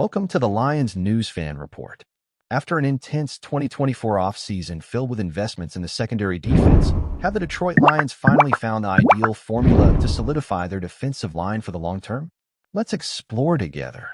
Welcome to the Lions News Fan Report. After an intense 2024 offseason filled with investments in the secondary defense, have the Detroit Lions finally found the ideal formula to solidify their defensive line for the long term? Let's explore together.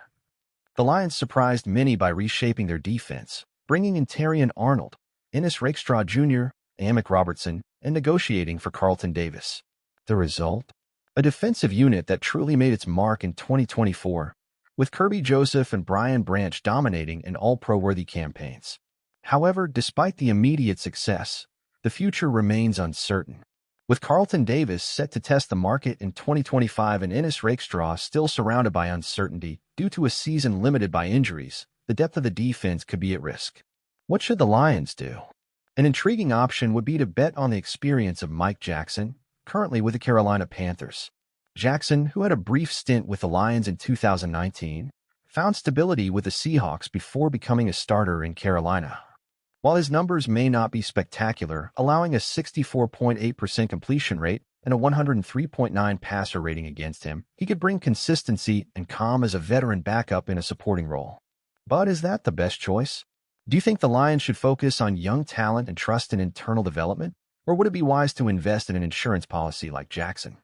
The Lions surprised many by reshaping their defense, bringing in Terrion Arnold, Ennis Rakestraw Jr., Amick Robertson, and negotiating for Carlton Davis. The result? A defensive unit that truly made its mark in 2024, with Kirby Joseph and Brian Branch dominating in all-pro-worthy campaigns. However, despite the immediate success, the future remains uncertain. With Carlton Davis set to test the market in 2025 and Ennis Rakestraw still surrounded by uncertainty due to a season limited by injuries, the depth of the defense could be at risk. What should the Lions do? An intriguing option would be to bet on the experience of Mike Jackson, currently with the Carolina Panthers. Jackson, who had a brief stint with the Lions in 2019, found stability with the Seahawks before becoming a starter in Carolina. While his numbers may not be spectacular, allowing a 64.8% completion rate and a 103.9 passer rating against him, he could bring consistency and calm as a veteran backup in a supporting role. But is that the best choice? Do you think the Lions should focus on young talent and trust in internal development? Or would it be wise to invest in an insurance policy like Jackson?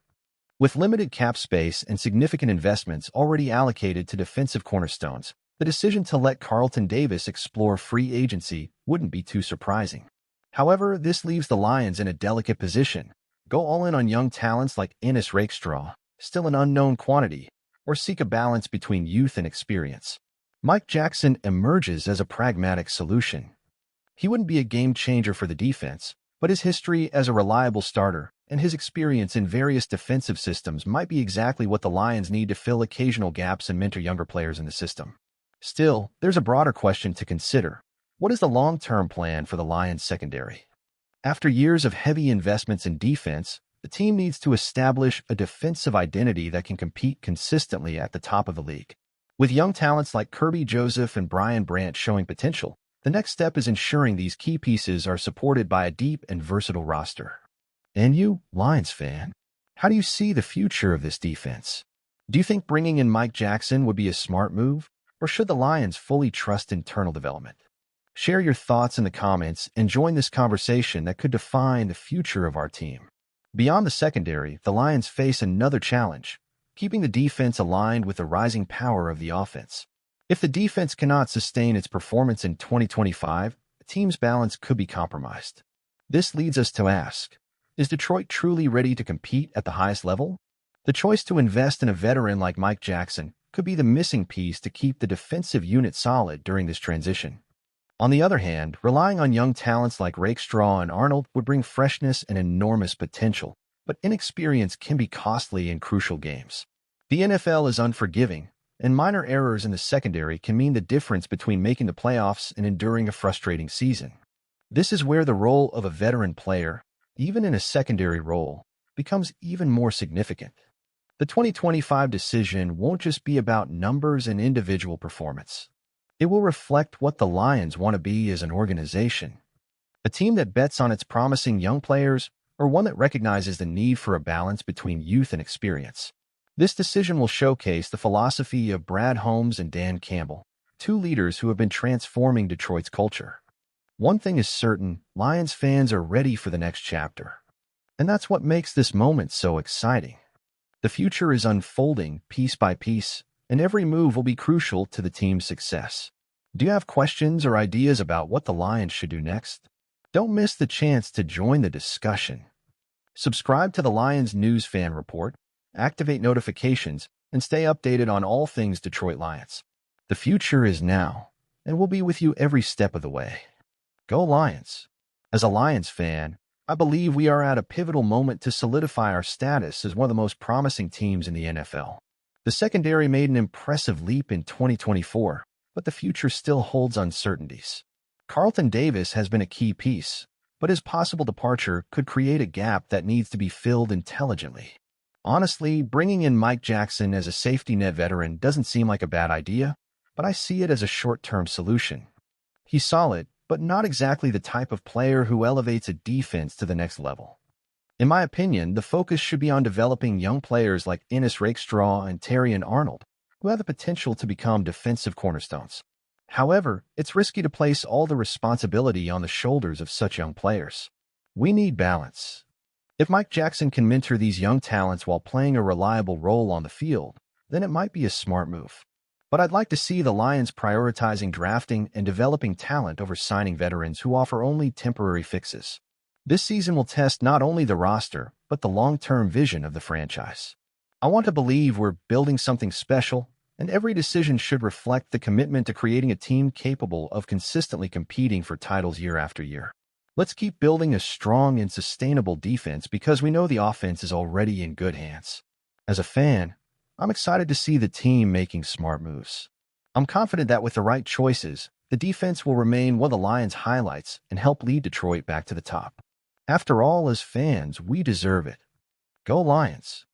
With limited cap space and significant investments already allocated to defensive cornerstones, the decision to let Carlton Davis explore free agency wouldn't be too surprising. However, this leaves the Lions in a delicate position. Go all in on young talents like Ennis Rakestraw, still an unknown quantity, or seek a balance between youth and experience. Mike Jackson emerges as a pragmatic solution. He wouldn't be a game changer for the defense, but his history as a reliable starter and his experience in various defensive systems might be exactly what the Lions need to fill occasional gaps and mentor younger players in the system. Still, there's a broader question to consider. What is the long-term plan for the Lions secondary? After years of heavy investments in defense, the team needs to establish a defensive identity that can compete consistently at the top of the league. With young talents like Kirby Joseph and Brian Branch showing potential, the next step is ensuring these key pieces are supported by a deep and versatile roster. And you, Lions fan, how do you see the future of this defense? Do you think bringing in Mike Jackson would be a smart move, or should the Lions fully trust internal development? Share your thoughts in the comments and join this conversation that could define the future of our team. Beyond the secondary, the Lions face another challenge, keeping the defense aligned with the rising power of the offense. If the defense cannot sustain its performance in 2025, the team's balance could be compromised. This leads us to ask, is Detroit truly ready to compete at the highest level? The choice to invest in a veteran like Mike Jackson could be the missing piece to keep the defensive unit solid during this transition. On the other hand, relying on young talents like Rakestraw and Arnold would bring freshness and enormous potential, but inexperience can be costly in crucial games. The NFL is unforgiving, and minor errors in the secondary can mean the difference between making the playoffs and enduring a frustrating season. This is where the role of a veteran player, even in a secondary role, becomes even more significant. The 2025 decision won't just be about numbers and individual performance. It will reflect what the Lions want to be as an organization. A team that bets on its promising young players, or one that recognizes the need for a balance between youth and experience. This decision will showcase the philosophy of Brad Holmes and Dan Campbell, two leaders who have been transforming Detroit's culture. One thing is certain, Lions fans are ready for the next chapter. And that's what makes this moment so exciting. The future is unfolding piece by piece, and every move will be crucial to the team's success. Do you have questions or ideas about what the Lions should do next? Don't miss the chance to join the discussion. Subscribe to the Lions News Fan Report, activate notifications, and stay updated on all things Detroit Lions. The future is now, and we'll be with you every step of the way. Go Lions! As a Lions fan, I believe we are at a pivotal moment to solidify our status as one of the most promising teams in the NFL. The secondary made an impressive leap in 2024, but the future still holds uncertainties. Carlton Davis has been a key piece, but his possible departure could create a gap that needs to be filled intelligently. Honestly, bringing in Mike Jackson as a safety net veteran doesn't seem like a bad idea, but I see it as a short-term solution. He's solid, but not exactly the type of player who elevates a defense to the next level. In my opinion, the focus should be on developing young players like Ennis Rakestraw and Terrion Arnold, who have the potential to become defensive cornerstones. However, it's risky to place all the responsibility on the shoulders of such young players. We need balance. If Mike Jackson can mentor these young talents while playing a reliable role on the field, then it might be a smart move. But I'd like to see the Lions prioritizing drafting and developing talent over signing veterans who offer only temporary fixes. This season will test not only the roster, but the long-term vision of the franchise. I want to believe we're building something special, and every decision should reflect the commitment to creating a team capable of consistently competing for titles year after year. Let's keep building a strong and sustainable defense because we know the offense is already in good hands. As a fan, I'm excited to see the team making smart moves. I'm confident that with the right choices, the defense will remain one of the Lions' highlights and help lead Detroit back to the top. After all, as fans, we deserve it. Go Lions!